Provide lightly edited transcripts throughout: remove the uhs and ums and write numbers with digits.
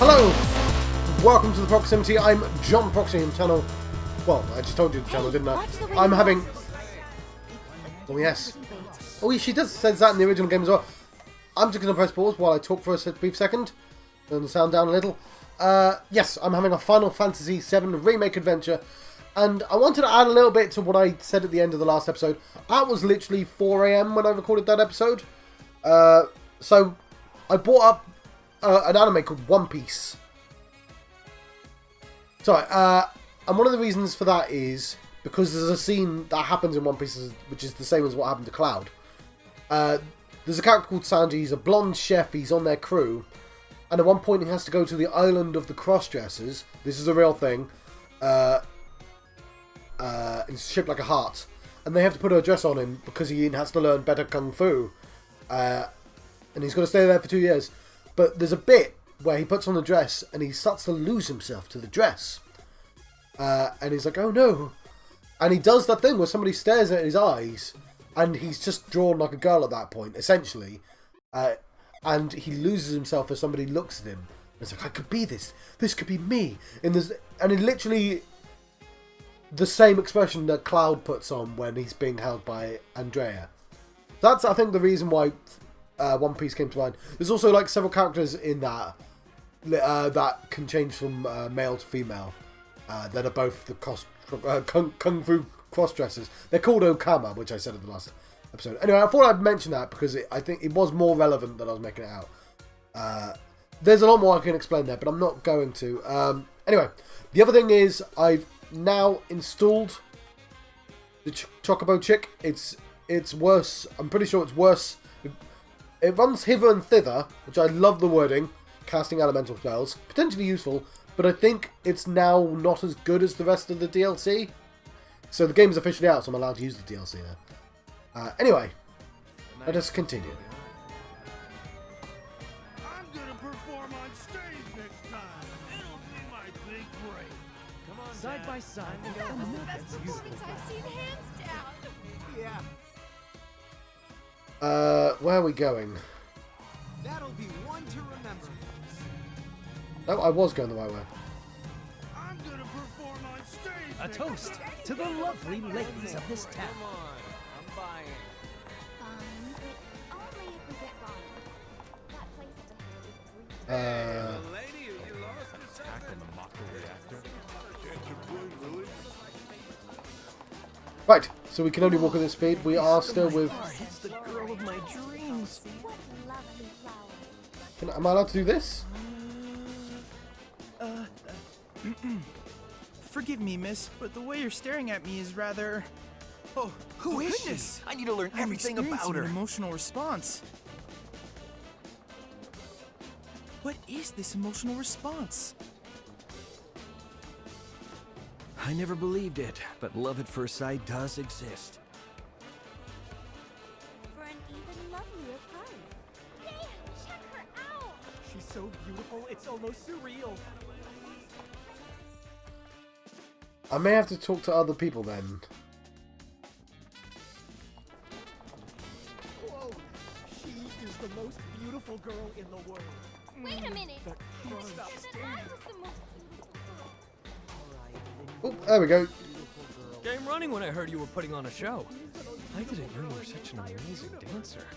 Hello! Welcome to the Proximity. I'm John Proxy in channel. Well, I just told you the channel, didn't I? I'm having. Oh, yes. Oh, yeah, she says that in the original game as well. I'm just going to press pause while I talk for a brief second. Turn the sound down a little. Yes, I'm having a Final Fantasy VII Remake adventure. And I wanted to add a little bit to what I said at the end of the last episode. That was literally 4 AM when I recorded that episode. So I bought up an anime called One Piece. Sorry, and one of the reasons for that is because there's a scene that happens in One Piece which is the same as what happened to Cloud. There's a character called Sanji. He's a blonde chef. He's on their crew. And at one point he has to go to the island of the cross-dressers. This is a real thing. It's shaped like a heart. And they have to put a dress on him because he has to learn better kung fu. And he's got to stay there for 2 years. But there's a bit where he puts on the dress and he starts to lose himself to the dress. And he's like, oh no. And he does that thing where somebody stares at his eyes and he's just drawn like a girl at that point, essentially. And he loses himself as somebody looks at him. It's like, I could be this. This could be me. And it literally... the same expression that Cloud puts on when he's being held by Andrea. That's, I think, the reason why One Piece came to mind. There's also like several characters in that that can change from male to female that are both the kung fu cross-dressers. They're called Okama, which I said in the last episode. Anyway, I thought I'd mention that because I think it was more relevant than I was making it out. There's a lot more I can explain there, but I'm not going to. Anyway, the other thing is I've now installed the Chocobo Chick. It's worse. I'm pretty sure it's worse. It runs hither and thither, which I love the wording. Casting elemental spells, potentially useful, but I think it's now not as good as the rest of the DLC. So the game is officially out, so I'm allowed to use the DLC now. Anyway, let us continue. I'm gonna perform on stage next time. It'll be my big break. Come on, side by side. That was the best performance I've seen, hands down. Yeah. Where are we going? That'll be one to remember. No, I was going the right way. I'm gonna perform on stage. A toast to the lovely ladies of this town. Come on, I'm buying. Fine, but only if we get volume. That place at the head is Lady, you lost Attacking the mockery reactor. Right, so we can only walk at this speed. We are still with... It's the girl of my dreams. what lovely flowers. Am I allowed to do this? Forgive me, miss, but the way you're staring at me is rather... Oh, who is she? I need to learn I'm everything about experiencing her. an emotional response. What is this emotional response? I never believed it, but love at first sight does exist. For an even lovelier price. Damn, check her out. She's so beautiful, it's almost surreal. I may have to talk to other people then. Whoa, she is the most beautiful girl in the world. Wait a minute. Stop Isn't staring. I was the most beautiful girl? Oh, there we go. Game running when I heard you were putting on a show. I didn't know you were such an amazing dancer.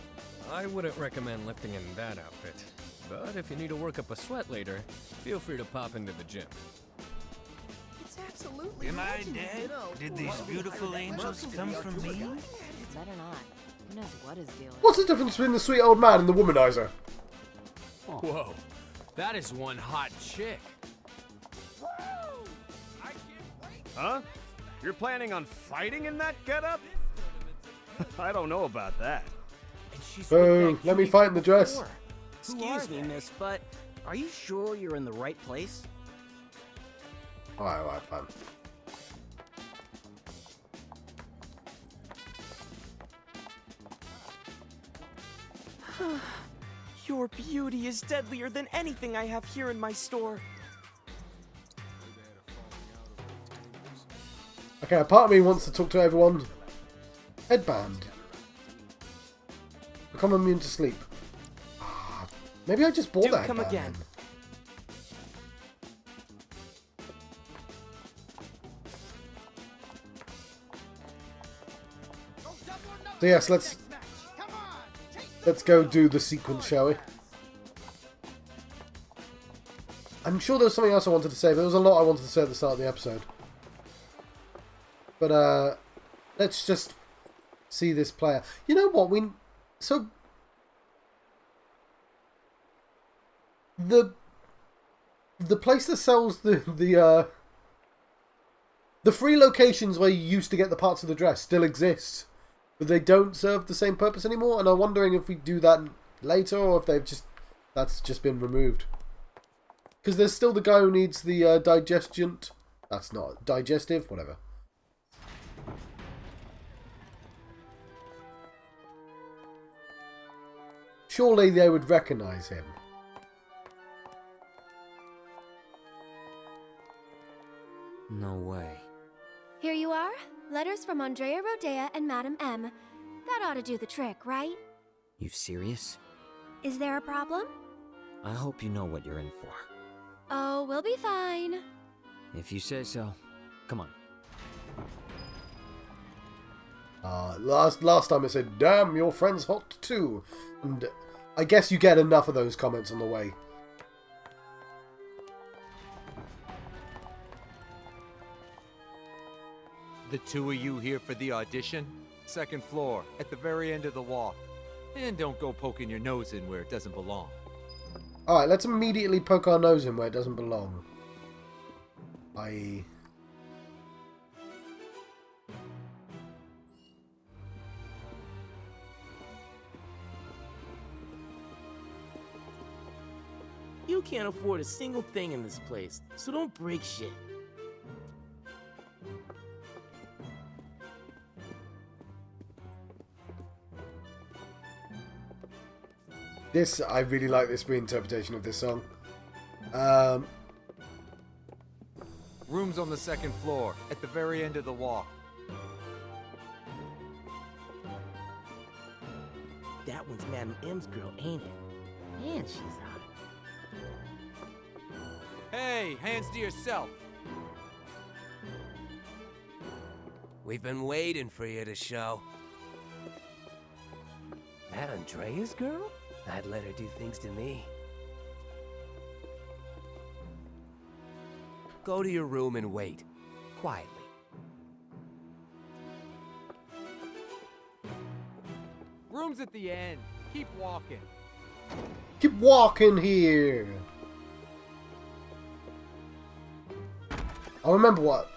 I wouldn't recommend lifting in that outfit. But if you need to work up a sweat later, feel free to pop into the gym. It's absolutely Am I legendary, dead? you know. Did these beautiful angels come from me? Better not. Who knows what his deal is? What's the difference between the sweet old man and the womanizer? Whoa, that is one hot chick. Huh? You're planning on fighting in that getup? I don't know about that. And she's Boom, let me fight in the dress. Excuse me, miss, but are you sure you're in the right place? Alright, fine. Your beauty is deadlier than anything I have here in my store. Okay, a part of me wants to talk to everyone. Headband. Become immune to sleep. Maybe I just bought Do that come headband again. then. So yes, let's go do the sequence, shall we? I'm sure there was something else I wanted to say, but there was a lot I wanted to say at the start of the episode. But let's just see this player. You know what? The place that sells the free locations where you used to get the parts of the dress still exists, but they don't serve the same purpose anymore. And I'm wondering if we do that later, or if that's just been removed. Because there's still the guy who needs the digestion. That's not digestive, whatever. Surely they would recognize him. No way. Here you are. Letters from Andrea Rodea and Madam M. That ought to do the trick, right? You serious? Is there a problem? I hope you know what you're in for. Oh, we'll be fine. If you say so. Come on. Last time it said, "Damn, your friend's hot too," and I guess you get enough of those comments on the way. The two of you here for the audition? Second floor, at the very end of the walk. And don't go poking your nose in where it doesn't belong. Alright, let's immediately poke our nose in where it doesn't belong. I.e. You can't afford a single thing in this place, so don't break shit. I really like this reinterpretation of this song. Rooms on the second floor, at the very end of the walk. That one's Madam M's girl, ain't it? Man, she's hot. Hey, hands to yourself. We've been waiting for you to show. That Andrea's girl? I'd let her do things to me. Go to your room and wait. Quietly. Room's at the end. Keep walking. Keep walking here. I'll remember what.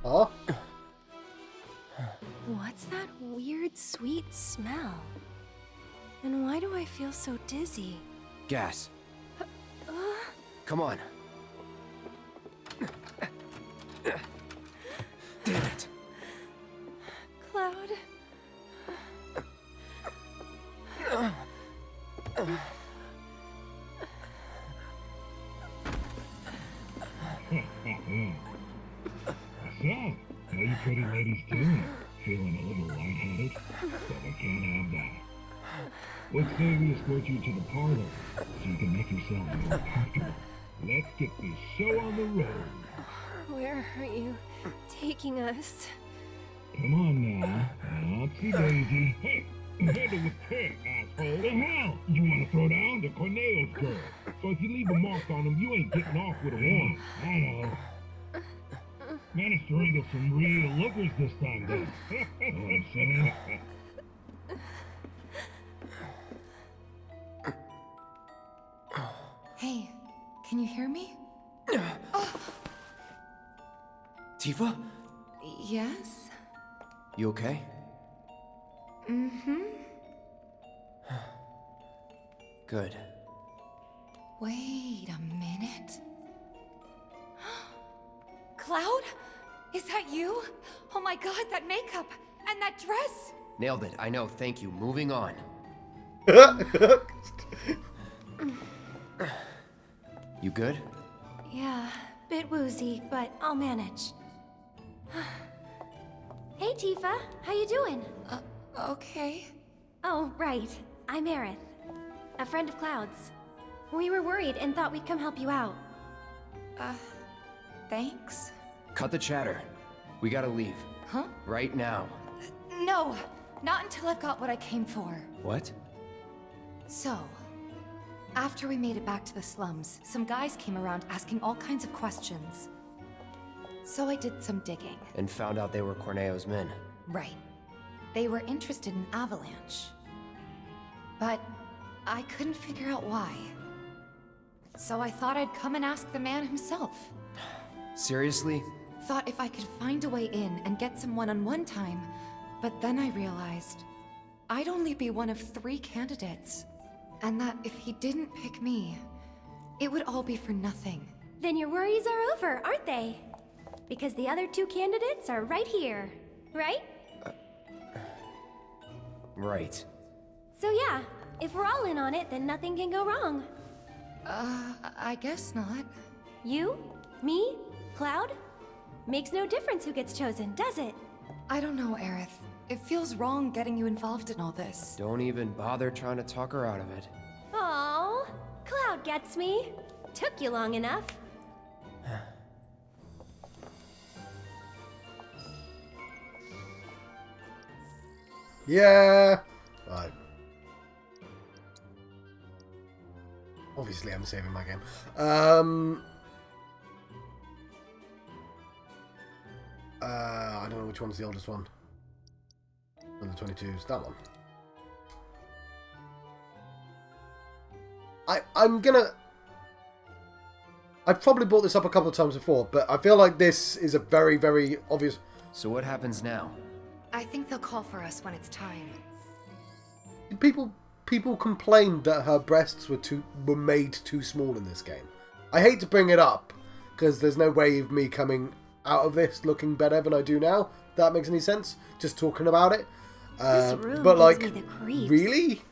Huh? What's that weird, sweet smell? And why do I feel so dizzy? Gas. Come on. Damn it. Cloud. So, how you pretty ladies doing? Feeling a little lightheaded? But we can't have that. Let's say we escort you to the parlor, so you can make yourself more comfortable. Let's get this show on the road. Where are you taking us? Come on now. Upsy daisy. Hey, handle with care, asshole. The hell? You want to throw down the Corneo's girl. So if you leave a mark on him, you ain't getting off with a one. I know. Managed to wrangle some real lookers this time, then. Know what I'm saying? Hey, can you hear me? Tifa? Yes? You okay? Mm-hmm. Good. Wait a minute. Cloud? Is that you? Oh my god, that makeup! And that dress! Nailed it. I know. Thank you. Moving on. You good? Yeah, bit woozy, but I'll manage. Hey Tifa, how you doing? Okay. Oh, right. I'm Aerith. A friend of Cloud's. We were worried and thought we'd come help you out. Thanks? Cut the chatter. We gotta leave. Huh? Right now. No, not until I've got what I came for. What? So, after we made it back to the slums, some guys came around asking all kinds of questions. So I did some digging. And found out they were Corneo's men. Right. They were interested in Avalanche. But I couldn't figure out why. So I thought I'd come and ask the man himself. Seriously? Thought if I could find a way in and get some one-on-one time, but then I realized I'd only be one of 3 candidates. And that if he didn't pick me, it would all be for nothing. Then your worries are over, aren't they? Because the other 2 candidates are right here, right? Right. So yeah, if we're all in on it, then nothing can go wrong. I guess not. You? Me? Cloud? Makes no difference who gets chosen, does it? I don't know, Aerith. It feels wrong getting you involved in all this. Don't even bother trying to talk her out of it. Aww, Cloud gets me. Took you long enough. Yeah. Right. Obviously, I'm saving my game. I don't know which one's the oldest one. One of the 22s, that one. I've probably brought this up a couple of times before, but I feel like this is a very, very obvious... So what happens now? I think they'll call for us when it's time. People complained that her breasts were made too small in this game. I hate to bring it up, because there's no way of me coming out of this looking better than I do now. If that makes any sense. Just talking about it. This room but like, gives me the creeps. Really?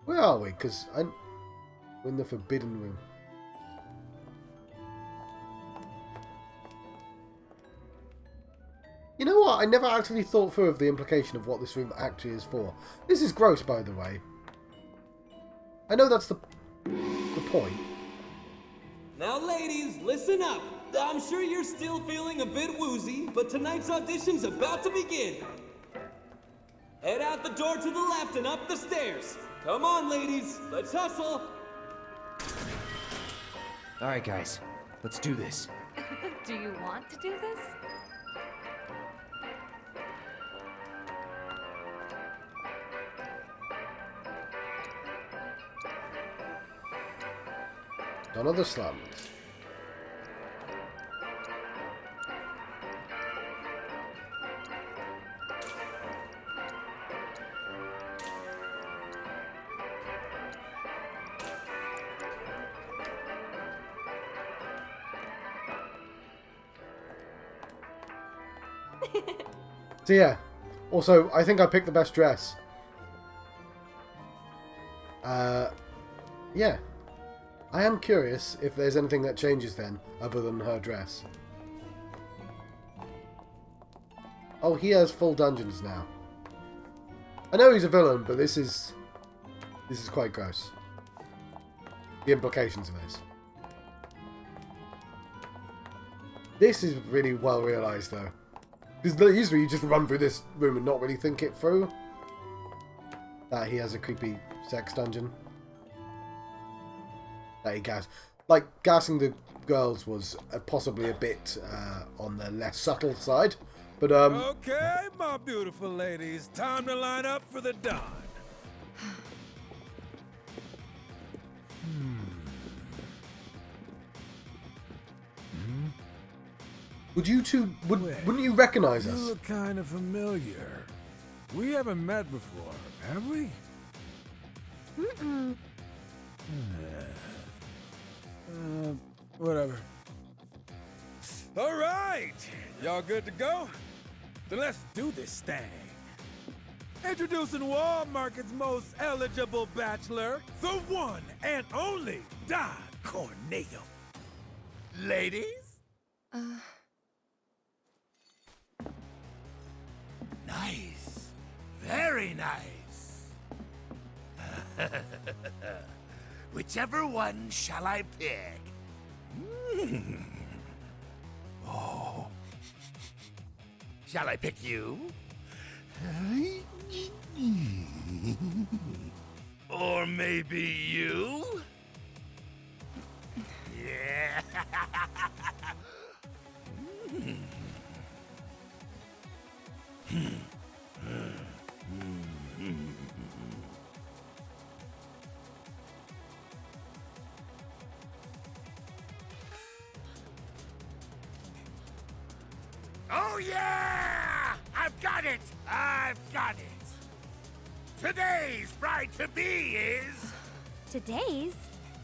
Where are we? Because I'm in the forbidden room. You know what? I never actually thought through of the implication of what this room actually is for. This is gross, by the way. I know that's the point. Now, ladies, listen up. I'm sure you're still feeling a bit woozy, but tonight's audition's about to begin. Head out the door to the left and up the stairs. Come on, ladies. Let's hustle. All right, guys. Let's do this. Do you want to do this? None of the slums. So yeah. Also, I think I picked the best dress. Yeah. I am curious if there's anything that changes then, other than her dress. Oh, he has full dungeons now. I know he's a villain, but this is quite gross. The implications of this. This is really well realised, though. Because usually you just run through this room and not really think it through. That he has a creepy sex dungeon. That he gassing the girls was possibly a bit on the less subtle side. But Okay, my beautiful ladies, time to line up for the dawn. Would you two wouldn't you recognize You us? look kind of familiar. We haven't met before, have we? Mm-mm. Whatever. All right, y'all good to go? Then let's do this thing. Introducing Wall Market's most eligible bachelor, the one and only Don Corneo. Ladies? Nice. Very nice. Whichever one shall I pick? Oh. Shall I pick you? Or maybe you? Yeah. Oh yeah! I've got it! I've got it! Today's bride-to-be is... Today's?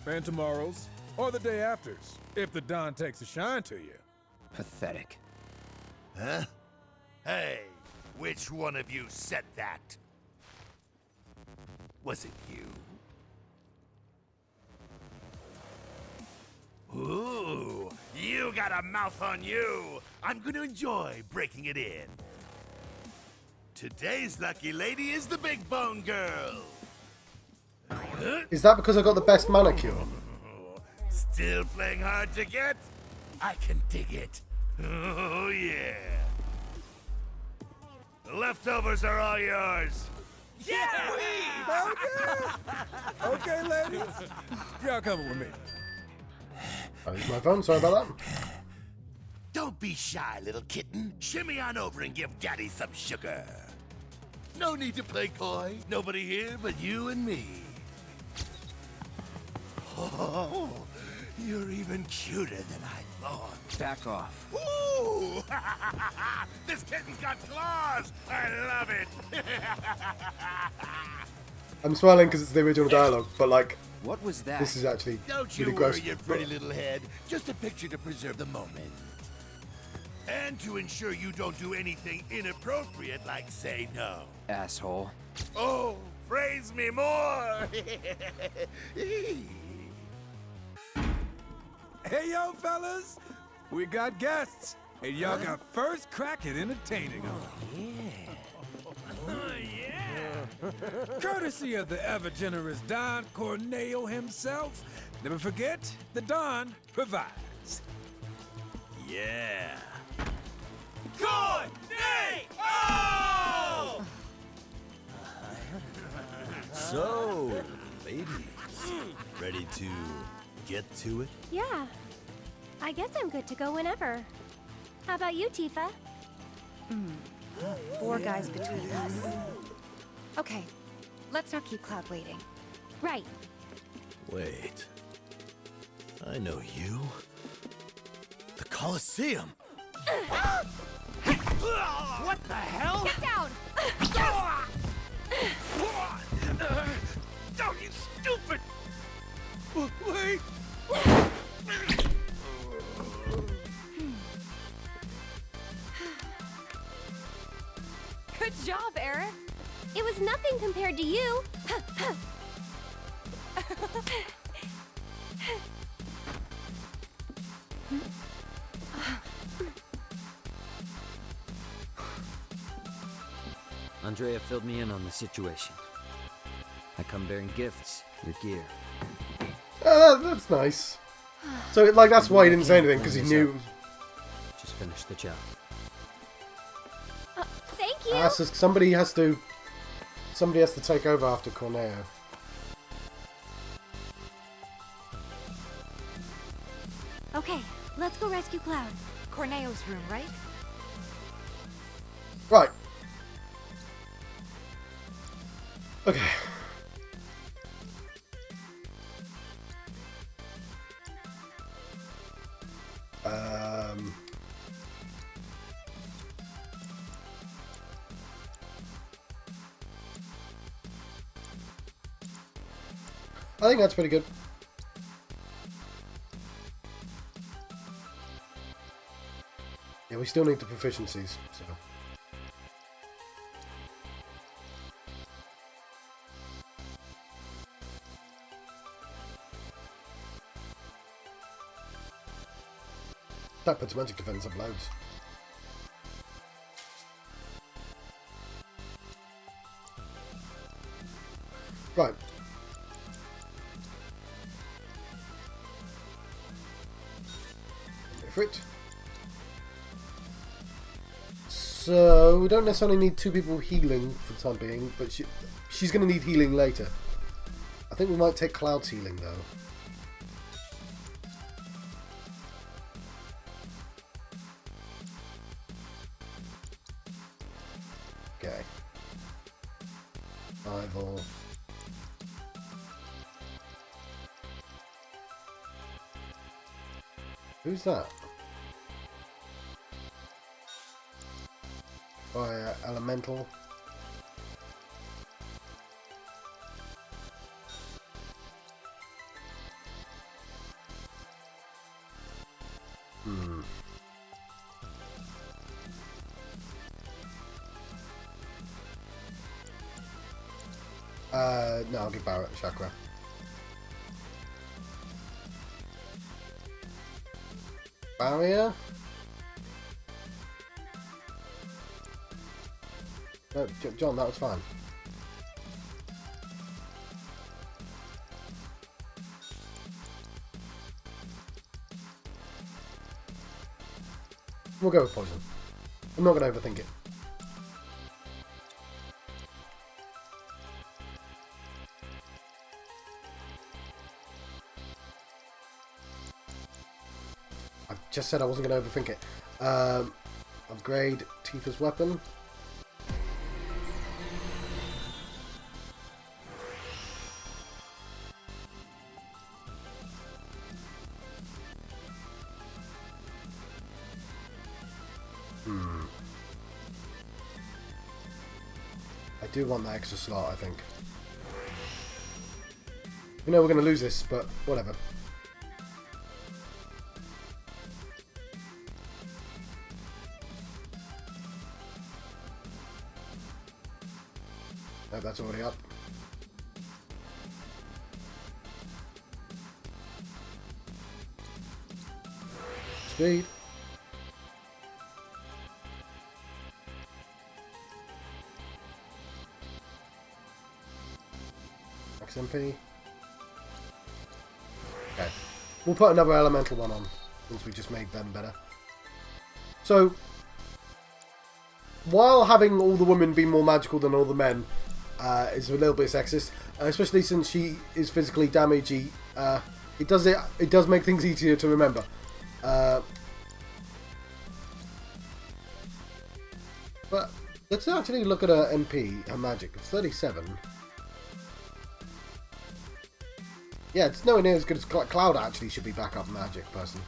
And tomorrow's, or the day after's, if the Don takes a shine to you. Pathetic. Huh? Hey, which one of you said that? Was it you? Ooh, you got a mouth on you. I'm gonna enjoy breaking it in. Today's lucky lady is the big bone girl. Is that because I got the best manicure? Still playing hard to get? I can dig it. Oh yeah. The leftovers are all yours. Yeah! Okay, ladies. Y'all coming with me. I used my phone, sorry about that. Don't be shy, little kitten. Shimmy on over and give Daddy some sugar. No need to play coy. Nobody here but you and me. Oh, you're even cuter than I thought. Back off. Ooh! This kitten's got claws! I love it! I'm smiling because it's the original dialogue, but like, what was that? this is actually Don't you really worry gross. your pretty little head. Just a picture to preserve the moment. And to ensure you don't do anything inappropriate like say no. Asshole. Oh, praise me more! Hey, yo, fellas. We got guests, and y'all got first crack at entertaining them. Courtesy of the ever-generous Don Corneo himself. Never forget, the Don provides. Yeah. Corneo! So, ladies, ready to get to it? Yeah. I guess I'm good to go whenever. How about you, Tifa? 4 guys between us. Okay, let's not keep Cloud waiting. Right. Wait. I know you. The Colosseum. What the hell? Get down! Oh, you stupid! Wait! Good job, Aerith. It was nothing compared to you. Andrea filled me in on the situation. I come bearing gifts, your gear. That's nice. So, like, that's why he didn't say anything, because he knew. Just finish the job. Thank you. So somebody has to take over after Corneo. Okay, let's go rescue Cloud. Corneo's room, right? Right. Okay. I think that's pretty good. Yeah, we still need the proficiencies, so. That puts magic defense up loads. Right. for it. So we don't necessarily need 2 people healing for the time being, but she's going to need healing later. I think we might take Cloud's healing though. Okay. Rival. Who's that? Fire Elemental. No, I'll give Barrett a chakra. Barrier? No, John, that was fine. We'll go with poison. I'm not going to overthink it. I just said I wasn't going to overthink it. Upgrade Tifa's weapon. I do want that extra slot, I think. We know we're going to lose this, but whatever. No, that's already up. Speed. MP. Okay. We'll put another elemental one on since we just made them better. So, while having all the women be more magical than all the men is a little bit sexist, especially since she is physically damagey, it does make things easier to remember. But let's actually look at her MP, her magic. It's 37. Yeah, it's nowhere near as good as Cloud actually should be backup magic person,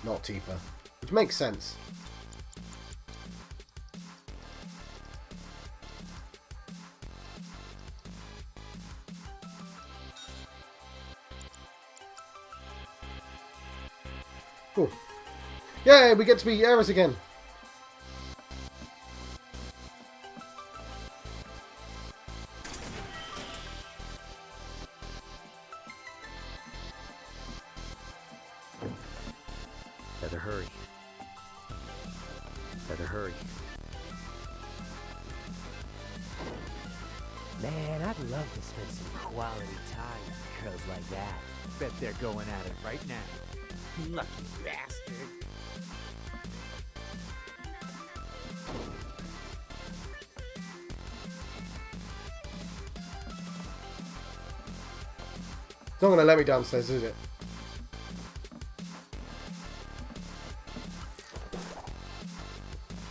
not Tifa. Which makes sense. Cool. Yay, we get to be Aerith again. Better hurry. Better hurry. Man, I'd love to spend some quality time with girls like that. Bet they're going at it right now. Lucky bastard. It's not going to let me downstairs, is it?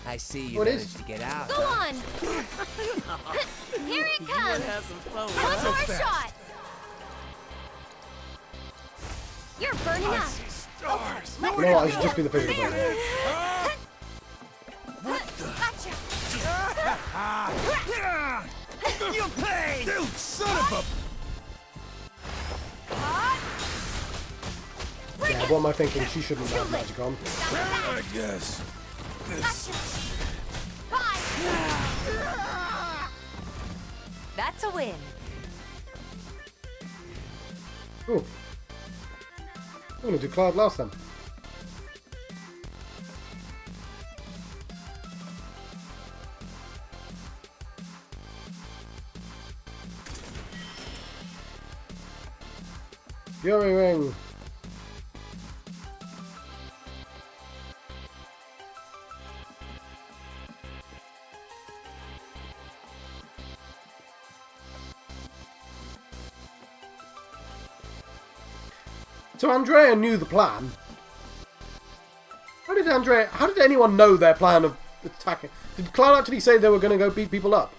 I see you What managed is? to get out. Go on! Here it comes! One more shot! You're burning up! Stars! You know what, I should just be the physical burner. You pay! You son of Yeah, what am I thinking? She shouldn't have magic on. I guess. That's a win. Ooh. I'm going to do Cloud last then. Fury Ring. So Andrea knew the plan. How did anyone know their plan of attacking? Did Cloud actually say they were going to go beat people up?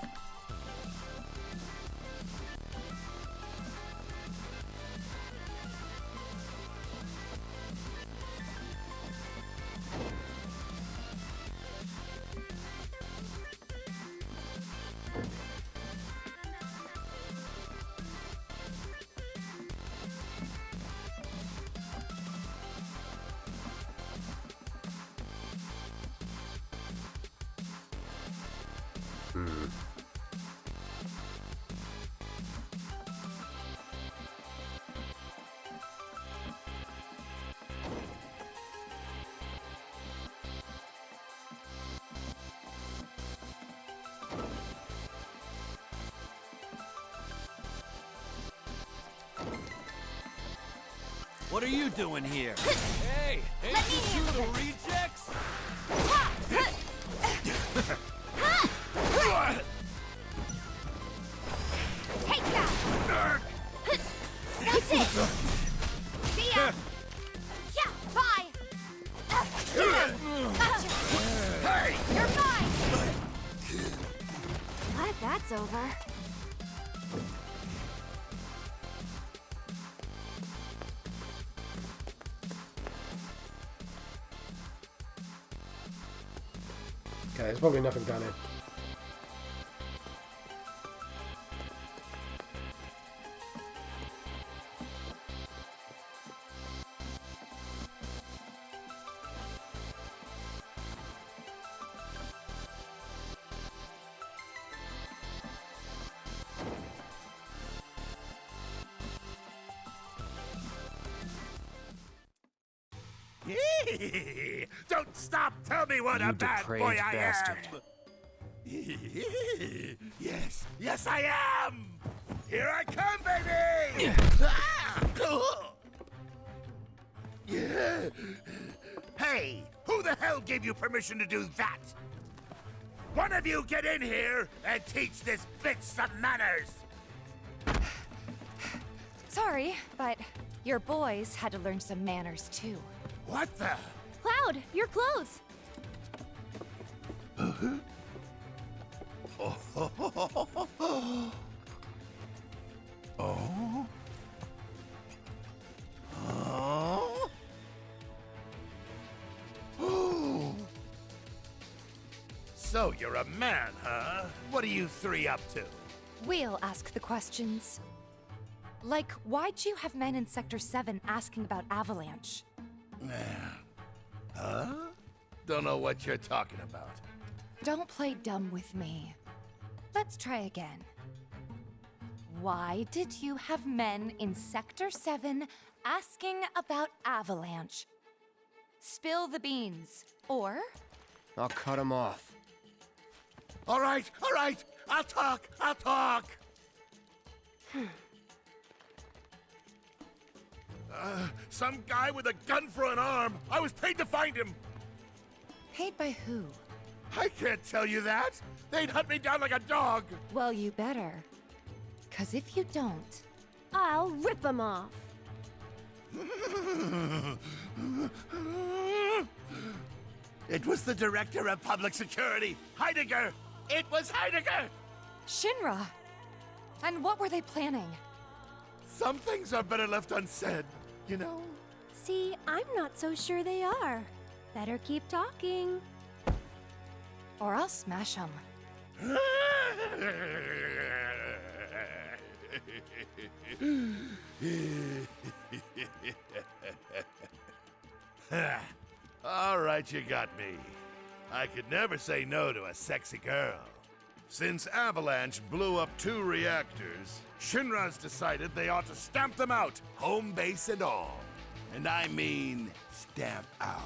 What are you doing here? Hey, ain't you two the rejects? Take that! That's it! See ya! Yeah, bye! Hey! You're fine! Glad that's over. Okay, there's probably nothing down here. Don't stop! Tell me what You a bad depraved boy I bastard. am! Yes, I am! Here I come, baby! Yeah. Hey, who the hell gave you permission to do that? One of you get in here and teach this bitch some manners! Sorry, but your boys had to learn some manners too. What the? Cloud, your clothes! Oh? Oh? So you're a man, huh? What are you three up to? We'll ask the questions. Like, why'd you have men in Sector 7 asking about Avalanche? Huh? Don't know what you're talking about. Don't play dumb with me. Let's try again. Why did you have men in Sector 7 asking about Avalanche? Spill the beans, or... I'll cut him off. All right, I'll talk. Some guy with a gun for an arm. I was paid to find him. Paid by who? I can't tell you that. They'd hunt me down like a dog. Well, you better. 'Cause if you don't... I'll rip them off. It was the director of public security, Heidegger. It was Heidegger. Shinra! And what were they planning? Some things are better left unsaid, you know? See, I'm not so sure they are. Better keep talking. Or I'll smash them. All right, you got me. I could never say no to a sexy girl. Since Avalanche blew up 2 reactors, Shinra's decided they ought to stamp them out, home base and all. And I mean stamp out.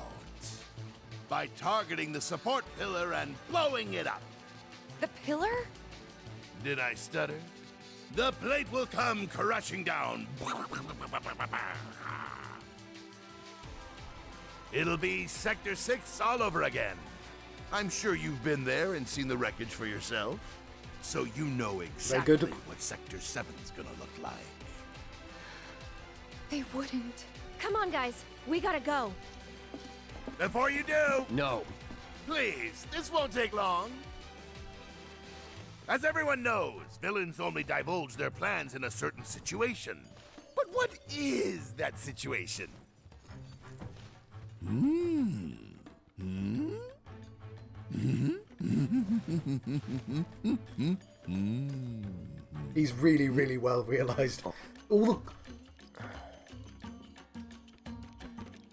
By targeting the support pillar and blowing it up. The pillar? Did I stutter? The plate will come crashing down. It'll be Sector 6 all over again. I'm sure you've been there and seen the wreckage for yourself. So you know exactly what Sector 7's gonna look like. They wouldn't. Come on, guys. We gotta go. Before you do, No. please, this won't take long. As everyone knows, villains only divulge their plans in a certain situation. But what is that situation? He's really, really well realised. All the...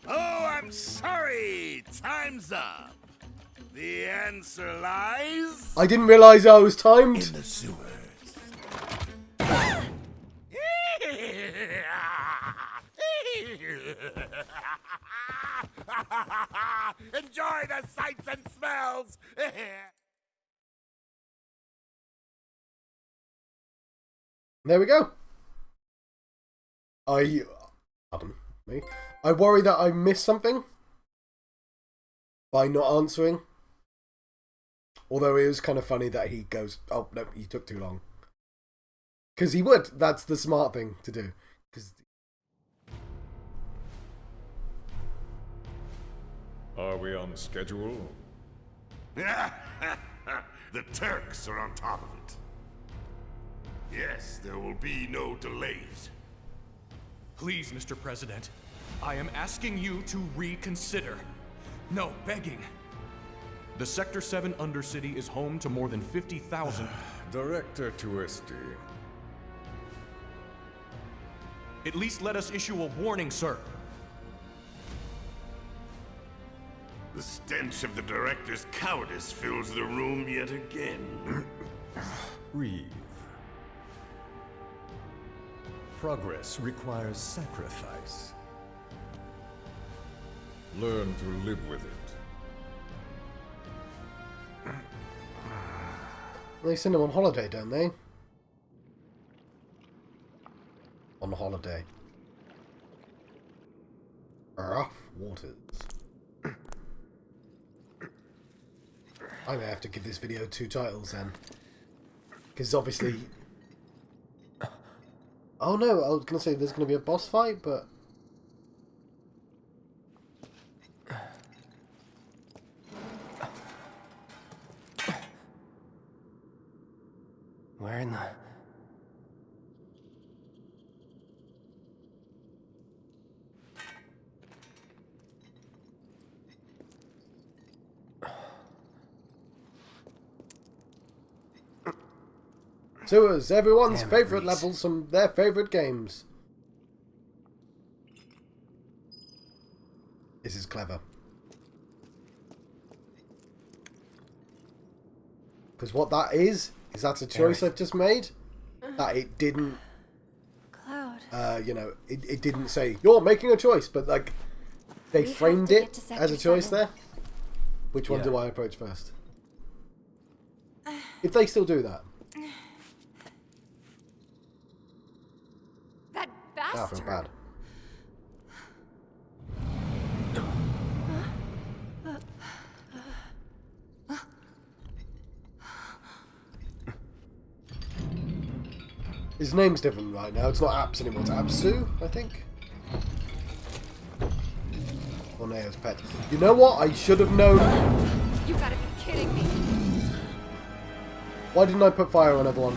Oh, I'm sorry! Time's up! The answer lies... I didn't realise I was timed. in the sewers. Enjoy the sights and smells! There we go. Pardon me. I worry that I missed something by not answering. Although it was kind of funny that he goes, oh, no, he took too long. Because he would. That's the smart thing to do. Cause... Are we on schedule? The Turks are on top of it. Yes, there will be no delays. Please, Mr. President, I am asking you to reconsider. No, begging. The Sector 7 Undercity is home to more than 50,000... Director Twisty. At least let us issue a warning, sir. The stench of the director's cowardice fills the room yet again. Breathe. Progress requires sacrifice. Learn to live with it. They send him on holiday, don't they? On holiday. Rough waters. I'm gonna have to give this video 2 titles then. Because obviously... Oh no, I was gonna say there's gonna be a boss fight, but... Where in the... Sewers, everyone's favourite levels from their favourite games. This is clever. Because what that is that's a choice I've just made. That it didn't... Cloud. You know, it didn't say, you're making a choice, but like, they framed it as a choice there. Which one do I approach first? If they still do that. That bastard! I feel bad. His name's different right now. It's not Abzu anymore. It's Abzu, I think. Corneo's pet. You know what? I should have known. You gotta be kidding me. Why didn't I put fire on everyone?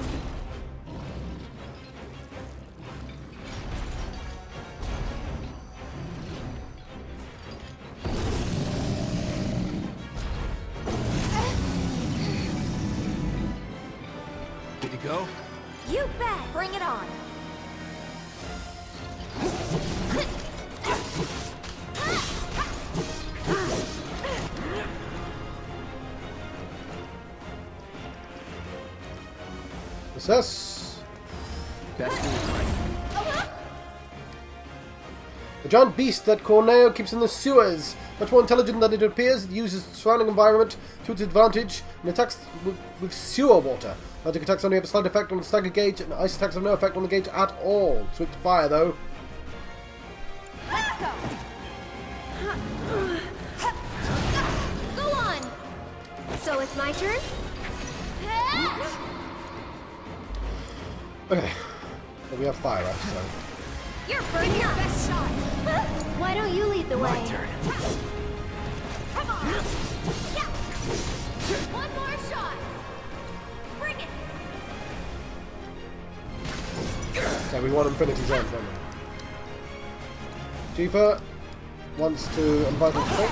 Did he go? You bet! Bring it on! Assess. The giant beast that Corneo keeps in the sewers. Much more intelligent than it appears, it uses the surrounding environment to its advantage and attacks with sewer water. Magic attacks only have a slight effect on the stagger gauge, and ice attacks have no effect on the gauge at all. Switch to fire, though. Let's go! Go on! So it's my turn? Okay. So we have fire up, so... You're burning your best shot. Why don't you lead the way? My turn. Come on. Yeah. One more shot. Bring it. So we want Infinity's End, don't we? Tifa wants to invite us back.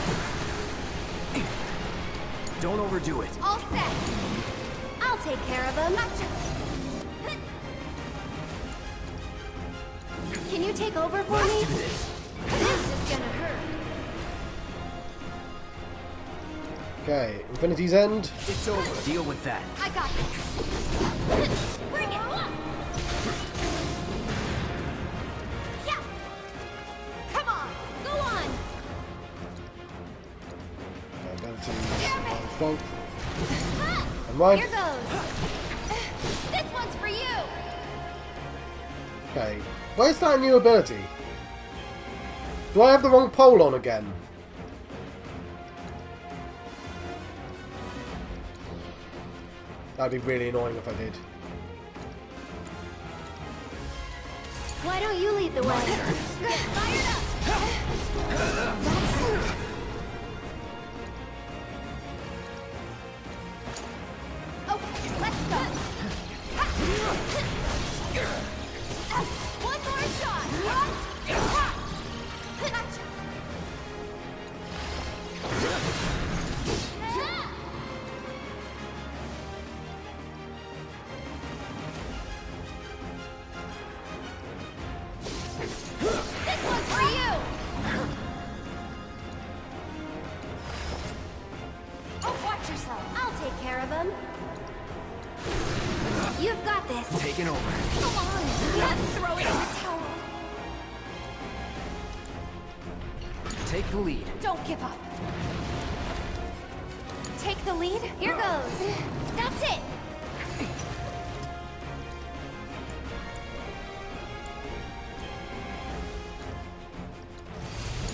Don't overdo it. All set. I'll take care of him. Can you take over for me? This is gonna hurt. Okay, Infinity's End. It's over. Deal with that. I got this. Bring it. Yeah. Come on. Go on. Ability, strength. And mine. Here goes. This one's for you. Okay. Where's that new ability? Do I have the wrong pole on again? That'd be really annoying if I did. Why don't you lead the way? Get fired up. Okay, let's go. One more shot. Gotcha. This one's for you. Oh, watch yourself. I'll take care of him. You've got this. Taking over. Come on. Throw it in the towel. Take the lead. Don't give up. Take the lead. Here goes. That's it.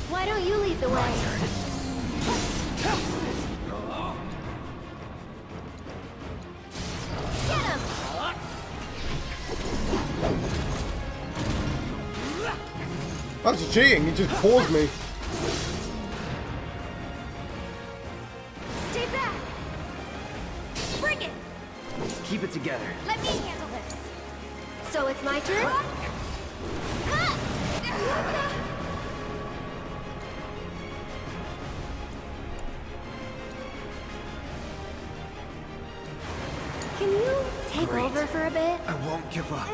Why don't you lead the way? Get him! That's cheating, he just paused me. Stay back! Bring it! Keep it together. Let me handle this. So it's my turn? Can you take Great. over for a bit? I won't give up.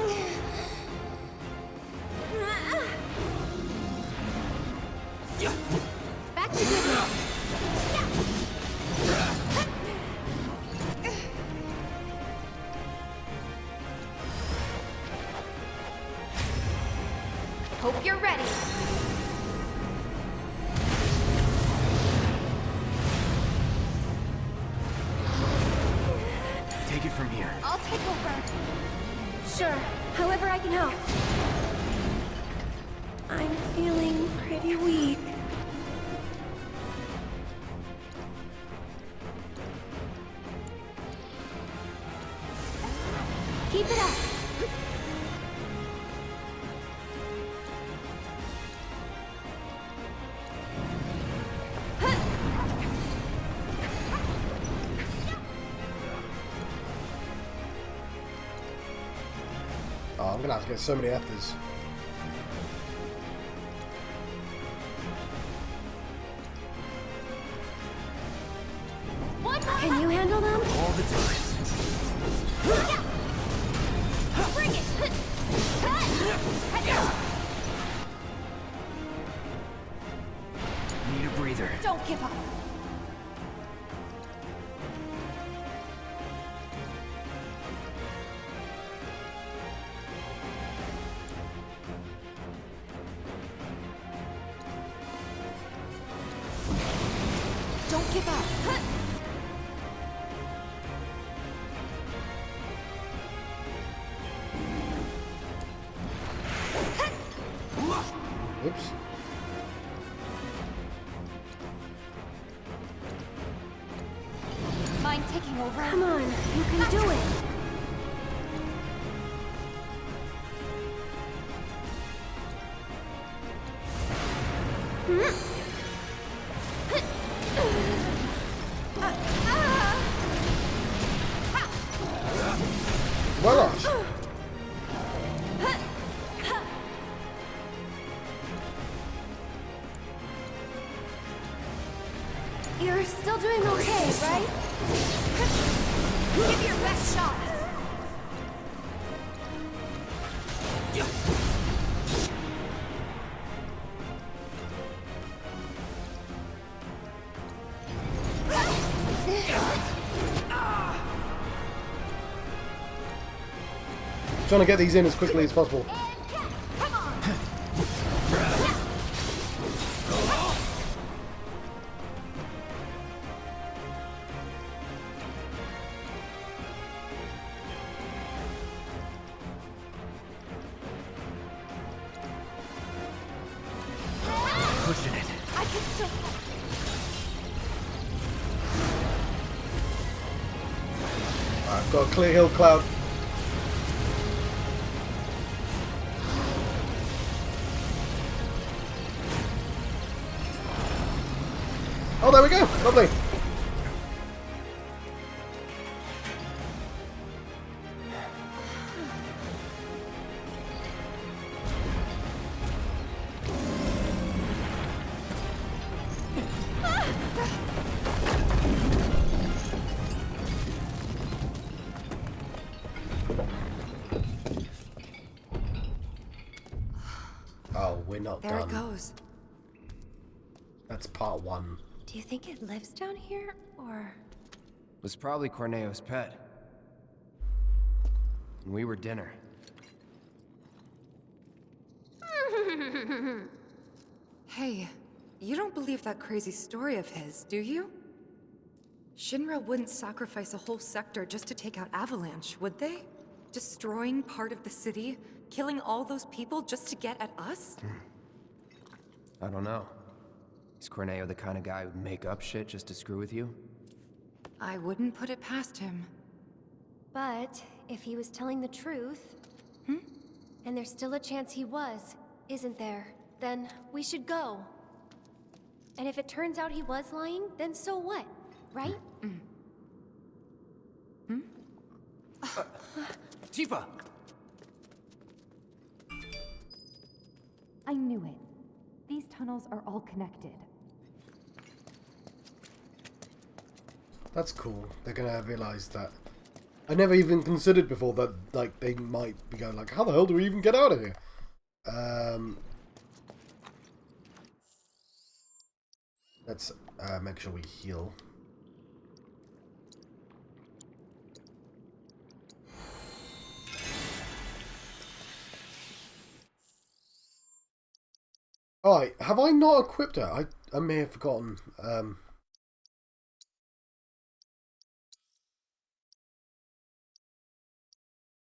Back to business. Hope you're ready. Take it from here. I'll take over. Sure, however I can help. I'm feeling pretty weak. Keep it up. Oh, I'm gonna have to get so many F's. Can you handle them? All the time. Bring it! Need a breather. Don't give up. Don't give up. Oops. Mind taking over? Come on, you can do it. Well, You're still doing okay, right? Give your best shot. trying to get these in as quickly as possible. Pushing it. I can still. I've got a clear hill cloud. Oh, there we go. Lovely. Oh, we're not There done. it goes. That's part one. Do you think it lives down here, or...? Was probably Corneo's pet. And we were dinner. Hey, you don't believe that crazy story of his, do you? Shinra wouldn't sacrifice a whole sector just to take out Avalanche, would they? Destroying part of the city, killing all those people just to get at us? I don't know. Is Corneo the kind of guy who'd make up shit just to screw with you? I wouldn't put it past him. But if he was telling the truth, and there's still a chance he was, isn't there? Then we should go. And if it turns out he was lying, then so what, right? Tifa! I knew it. These tunnels are all connected. That's cool. They're gonna realize that. I never even considered before that, like, they might be going like, how the hell do we even get out of here? Let's make sure we heal. Alright, have I not equipped her? I may have forgotten.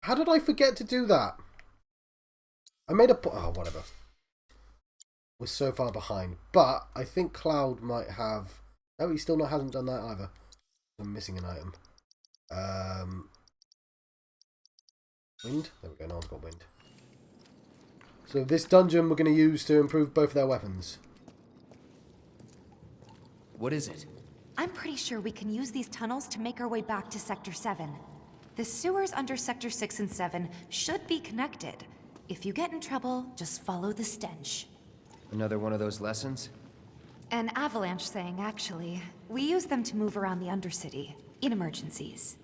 How did I forget to do that? I made a... Oh, whatever. We're so far behind. But I think Cloud might have... No, he still hasn't done that either. I'm missing an item. Wind? There we go, now I've got wind. So this dungeon we're going to use to improve both of their weapons. What is it? I'm pretty sure we can use these tunnels to make our way back to Sector 7. The sewers under Sector 6 and 7 should be connected. If you get in trouble, just follow the stench. Another one of those lessons? An avalanche thing, actually. We use them to move around the Undercity, in emergencies.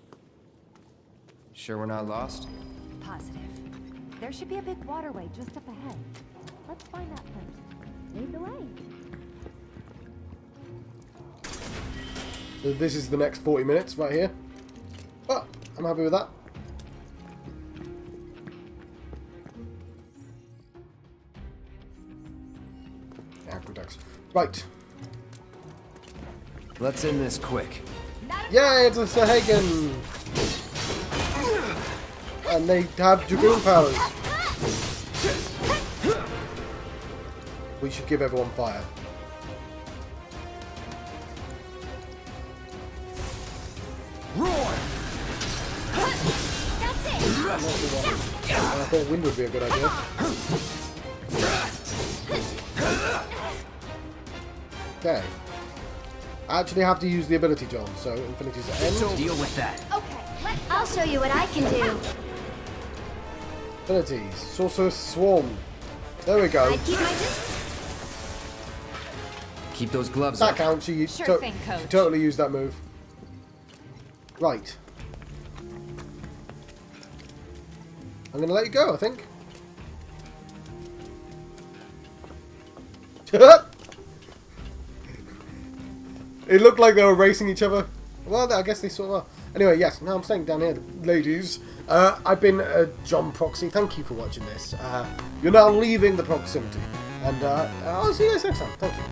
Sure we're not lost? Positive. There should be a big waterway just up ahead. Let's find that first. Lead the way. So this is the next 40 minutes right here. But I'm happy with that. Aqueducts. Right. Let's end this quick. Yeah, it's a Sahagan! And they have Dragoon powers. We should give everyone fire. Roar! That's it! I thought wind would be a good idea. Okay. I actually have to use the ability, John, so infinity's at end. Deal with that. Okay, I'll show you what I can do. Abilities. Sorcerer's Swarm. There we go. I keep my distance. Keep those gloves That up. counts. She Sure thing, Coach. she totally used that move. Right. I'm going to let you go, I think. It looked like they were racing each other. Well, I guess they sort of are. Anyway, yes, now I'm staying down here, ladies. I've been John Proxy. Thank you for watching this. You're now leaving the proximity. And I'll see you guys next time. Thank you.